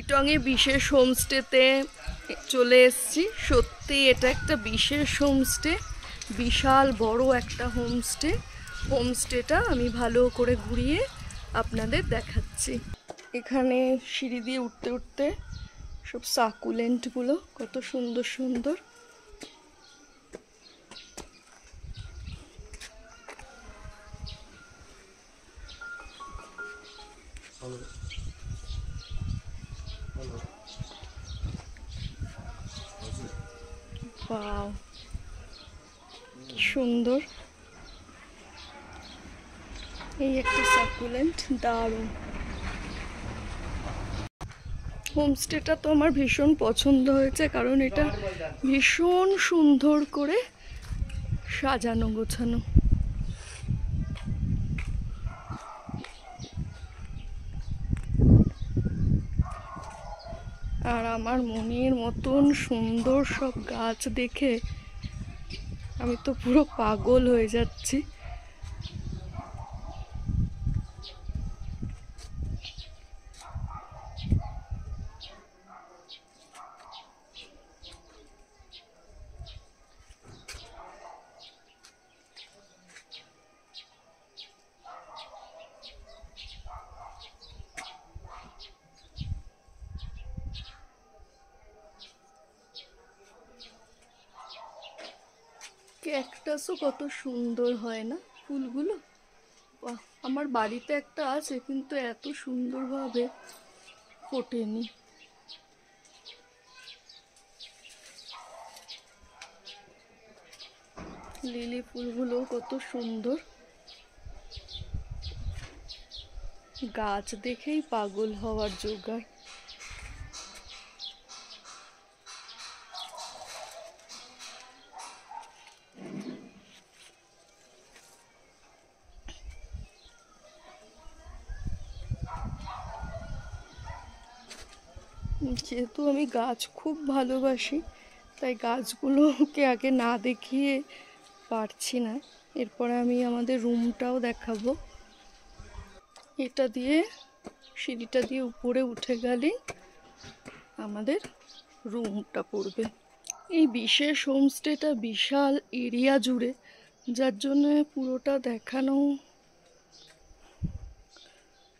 ইটংয়ে বিশেষ হোমস্টেতে চলে এসেছি। সত্যি এটা একটা বিশেষ হোমস্টে, বিশাল বড় একটা হোমস্টেটা আমি ভালো করে ঘুরিয়ে আপনাদের দেখাচ্ছি। এখানে সিঁড়ি দিয়ে উঠতে উঠতে সব সাকুলেন্টগুলো কত সুন্দর সুন্দর। ওয়াও, কি সুন্দর। এই একটা সাকুলেন্ট, দারুণ। হোমস্টেটা তো আমার ভীষণ পছন্দ হয়েছে, কারণ এটা ভীষণ সুন্দর করে সাজানো গোছানো। আর আমার মনের মতন সুন্দর সব গাছ দেখে আমি তো পুরো পাগল হয়ে যাচ্ছি। ক্যাকটাসও কত সুন্দর হয় না ফুলগুলো। বাহ, আমার বাড়িতে একটা আছে, কিন্তু এত সুন্দরভাবে ফোটেনি। লিলি ফুলগুলো কত সুন্দর, গাছ দেখেই পাগল হওয়ার জোগাড়। যেহেতু আমি গাছ খুব ভালোবাসি, তাই গাছগুলোকে আগে না দেখিয়ে পারছি না। এরপরে আমি আমাদের রুমটাও দেখাবো। এটা দিয়ে, সিঁড়িটা দিয়ে উপরে উঠে গেলেই আমাদের রুমটা পড়বে। এই বিশেষ হোমস্টেটা বিশাল এরিয়া জুড়ে, যার জন্য পুরোটা দেখানো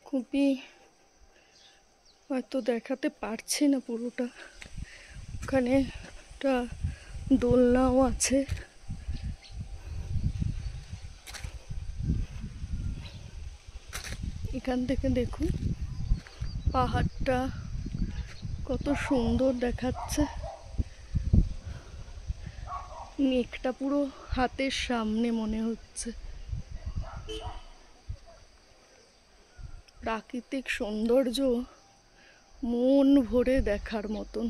খুবই, হয়তো দেখাতে পারছি না পুরোটা। ওখানে একটা দোলনাও আছে। এখান থেকে দেখুন পাহাড়টা কত সুন্দর দেখাচ্ছে। মেঘটা পুরো হাতের সামনে মনে হচ্ছে। প্রাকৃতিক সৌন্দর্য মন ভরে দেখার মতন।